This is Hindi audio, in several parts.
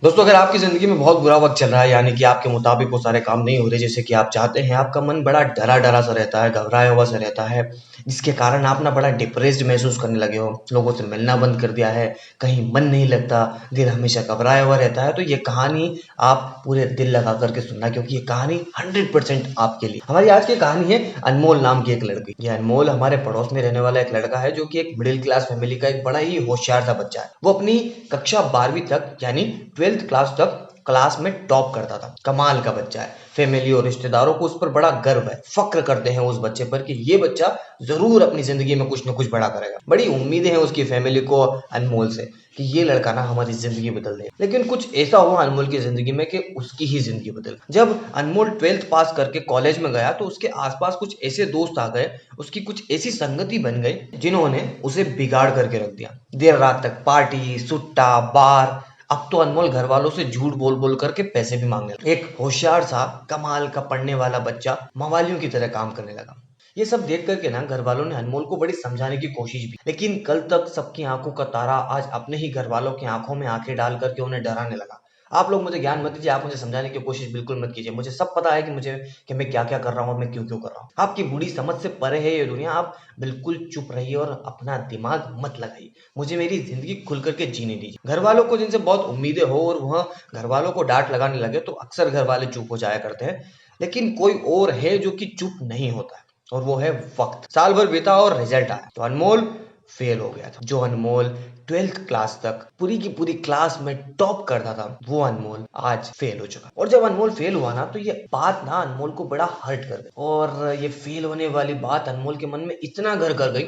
दोस्तों, अगर आपकी ज़िंदगी में बहुत बुरा वक़्त चल रहा है, यानी कि आपके मुताबिक वो सारे काम नहीं हो रहे जैसे कि आप चाहते हैं, आपका मन बड़ा डरा-डरा सा रहता है, घबराया हुआ सा रहता है, जिसके कारण आप ना बड़ा डिप्रेस्ड महसूस करने लगे हो, लोगों से मिलना बंद कर दिया है, कहीं मन नहीं लगता, दिल हमेशा घबराया हुआ रहता है, तो ये कहानी आप पूरे दिल लगा कर के सुनना, क्योंकि ये कहानी 100% आपके लिए। हमारी आज की कहानी है अनमोल नाम की एक लड़की। ये अनमोल हमारे पड़ोस में रहने वाला एक लड़का है, जो कि एक मिडिल क्लास फैमिली का एक बड़ा ही होशियार सा बच्चा है। वो अपनी कक्षा 12वीं तक यानी 12th क्लास तक क्लास में टॉप करता था। कमाल का बच्चा है। फैमिली और रिश्तेदारों को उस पर बड़ा गर्व है, फक्र करते हैं उस बच्चे पर कि ये बच्चा जरूर अपनी जिंदगी में कुछ न कुछ बड़ा करेगा। बड़ी उम्मीदें हैं उसकी फैमिली को अनमोल से कि ये लड़का ना हमारी जिंदगी बदल दे। लेकिन कुछ ऐसा हुआ अनमोल की जिंदगी में कि उसकी ही जिंदगी बदल गई। जब अनमोल 12th पास करके कॉलेज में गया तो उसके आसपास कुछ ऐसे दोस्त आ गए, उसकी कुछ ऐसी संगति बन गई जिन्होंने उसे बिगाड़ करके रख दिया। देर रात तक पार्टी, सुट्टा, बार। अब तो अनमोल घर वालों से झूठ बोल बोल करके पैसे भी मांगने लगा। एक होशियार सा कमाल का पढ़ने वाला बच्चा मवालियों की तरह काम करने लगा। ये सब देख करके ना घर वालों ने अनमोल को बड़ी समझाने की कोशिश भी, लेकिन कल तक सबकी आंखों का तारा आज अपने ही घर वालों की आंखों में आंखें डाल करके उन्हें डराने लगा। आप लोग मुझे ज्ञान मत दीजिए, आप मुझे समझाने की कोशिश बिल्कुल मत कीजिए। मुझे सब पता है कि मैं क्या क्या कर रहा हूँ और मैं क्यों क्यों कर रहा हूँ। आपकी बुरी समझ से परे है ये दुनिया। आप बिल्कुल चुप रहिए और अपना दिमाग मत लगाइए। मुझे मेरी जिंदगी खुल करके जीने दीजिए। घर वालों को जिनसे बहुत उम्मीदें हो और वह घर वालों को डांट लगाने लगे तो अक्सर घर वाले चुप हो जाया करते हैं, लेकिन कोई और है जो कि चुप नहीं होता है, और वो है वक्त। साल भर बीता और रिजल्ट आया तो अनमोल फेल हो गया था। जो अनमोल 12th क्लास तक पूरी की पूरी क्लास में टॉप करता था, वो अनमोल आज फेल हो चुका। और जब अनमोल फेल हुआ ना तो ये बात ना अनमोल को बड़ा हर्ट कर गई, और ये फेल होने वाली बात अनमोल के मन में इतना घर कर गई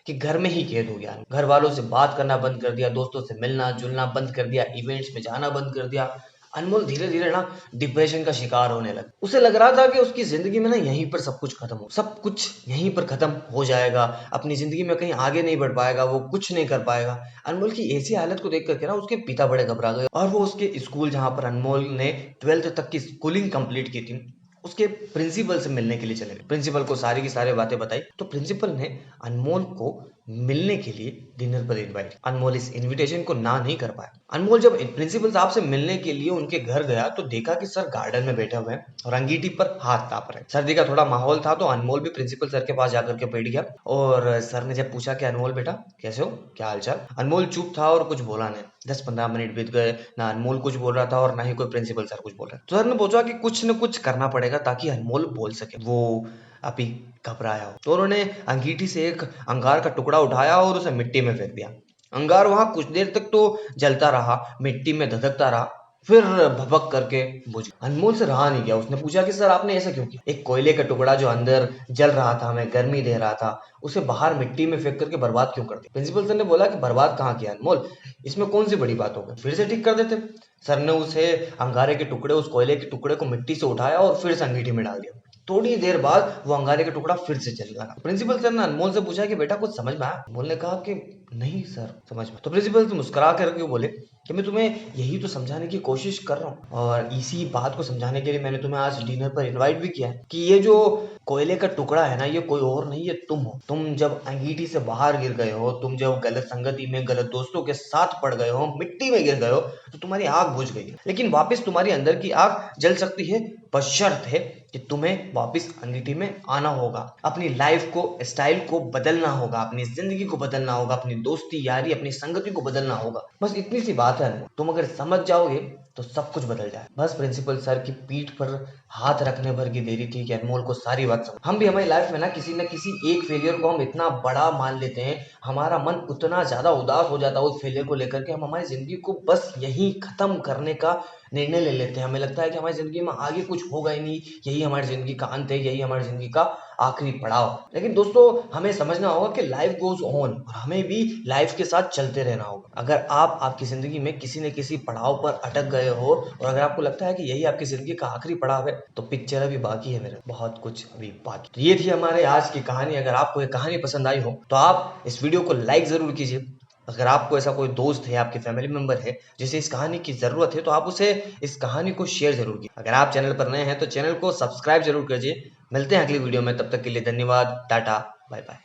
कि घर में ही कैद हो गया। घर वालों से बात करना बंद कर दिया, दोस्तों से मिलना जुलना बंद कर दिया, इवेंट्स में जाना बंद कर दिया। अनमोल धीरे धीरे ना डिप्रेशन का शिकार होने लगा। उसे लग रहा था कि उसकी जिंदगी में ना यहीं पर सब कुछ खत्म हो, सब कुछ यहीं पर खत्म हो जाएगा। अपनी जिंदगी में कहीं आगे नहीं बढ़ पाएगा, वो कुछ नहीं कर पाएगा। अनमोल की ऐसी हालत को देख करके ना उसके पिता बड़े घबरा गए, और वो उसके स्कूल जहाँ पर अनमोल ने 12th तक की स्कूलिंग कंप्लीट की थी, उसके प्रिंसिपल से मिलने के लिए चले गए। प्रिंसिपल को सारी की सारी बातें बताई तो प्रिंसिपल ने अनमोल को मिलने के लिए डिनर पर इनवाइट। अनमोल इस इनविटेशन को ना नहीं कर पाया। अनमोल जब प्रिंसिपल साहब से मिलने के लिए उनके घर गया तो देखा कि सर गार्डन में बैठे हुए हैं और अंगीठी पर हाथ ताप रहे हैं। सर्दी का थोड़ा माहौल था तो अनमोल भी प्रिंसिपल सर के पास जाकर के बैठ गया, और सर ने जब पूछा कि अनमोल बेटा कैसे हो, क्या हालचाल। अनमोल चुप था और कुछ बोला नहीं। 10-15 मिनट बीत गए, ना अनमोल कुछ बोल रहा था और ना ही कोई प्रिंसिपल सर कुछ बोल रहा था। तो सर ने पूछा कि कुछ न कुछ करना पड़ेगा ताकि अनमोल बोल सके। वो अभी घबराया हो तो उन्होंने अंगीठी से एक अंगार का टुकड़ा उठाया और उसे मिट्टी में फेंक दिया। अंगार वहां कुछ देर तक तो जलता रहा, मिट्टी में धधकता रहा, फिर भभक करके बुझ गया। अनमोल से रहा नहीं गया, उसने पूछा कि सर आपने ऐसा क्यों किया। एक कोयले का टुकड़ा जो अंदर जल रहा था, हमें गर्मी दे रहा था, उसे बाहर मिट्टी में फेंक करके बर्बाद क्यों कर दिया। प्रिंसिपल सर ने बोला कि बर्बाद कहाँ किया अनमोल, इसमें कौन सी बड़ी बात हो गई, फिर से ठीक कर देते। सर ने उसे अंगारे के टुकड़े, उस कोयले के टुकड़े को मिट्टी से उठाया और फिर से अंगीठी में डाल दिया। थोड़ी देर बाद वो अंगारे का टुकड़ा फिर से चलने लगा। प्रिंसिपल सर ने अनमोल से पूछा कि बेटा कुछ समझ में आया। अनमोल ने कहा कि नहीं सर समझ में। तो प्रिंसिपल से मुस्कुरा करके बोले कि मैं तुम्हें यही तो समझाने की कोशिश कर रहा हूँ, और इसी बात को समझाने के लिए मैंने तुम्हें आज डिनर पर इनवाइट भी किया है कि ये जो कोयले का टुकड़ा है ना, ये कोई और नहीं, ये तुम हो। तुम जब अंगीठी से बाहर गिर गए हो, तुम जब गलत संगति में गलत दोस्तों के साथ पड़ गए हो, मिट्टी में गिर गए हो, तो तुम्हारी आग बुझ गई है, लेकिन वापस तुम्हारी अंदर की आग जल सकती है, बशर्त है कि तुम्हें वापस अंगीठी में आना होगा। अपनी लाइफ को, स्टाइल को बदलना होगा, अपनी जिंदगी को बदलना होगा, अपनी दोस्ती यारी, अपनी संगति को बदलना होगा। बस इतनी सी बात है अनमोल, तुम अगर समझ जाओगे तो सब कुछ बदल जाए। बस प्रिंसिपल सर की पीठ पर हाथ रखने भर की देरी थी कि अनमोल को सारी बात समझ। हम भी हमारी लाइफ में ना किसी न किसी एक फेलियर को हम इतना बड़ा मान लेते हैं, हमारा मन उतना ज्यादा उदास हो जाता है उस फेलियर को लेकर के, हम हमारी जिंदगी को बस यही खत्म करने का निर्णय ले लेते हैं। हमें लगता है कि हमारी जिंदगी में आगे कुछ होगा ही नहीं, यही हमारी जिंदगी का अंत है, यही हमारी जिंदगी का आखिरी पड़ाव। लेकिन दोस्तों हमें समझना होगा कि लाइफ गोज ऑन, और हमें भी लाइफ के साथ चलते रहना होगा। अगर आप आपकी जिंदगी में किसी न किसी पड़ाव पर अटक गए हो, और अगर आपको लगता है कि यही आपकी जिंदगी का आखिरी पड़ाव है, तो पिक्चर अभी बाकी है मेरे, बहुत कुछ अभी बाकी। तो ये थी हमारे आज की कहानी। अगर आपको ये कहानी पसंद आई हो तो आप इस वीडियो को लाइक जरूर कीजिए। अगर आपको ऐसा कोई दोस्त है, आपके फैमिली मेंबर है जिसे इस कहानी की जरूरत है, तो आप उसे इस कहानी को शेयर जरूर कीजिए। अगर आप चैनल पर नए हैं तो चैनल को सब्सक्राइब जरूर कीजिए। मिलते हैं अगली वीडियो में, तब तक के लिए धन्यवाद, टाटा, बाय बाय।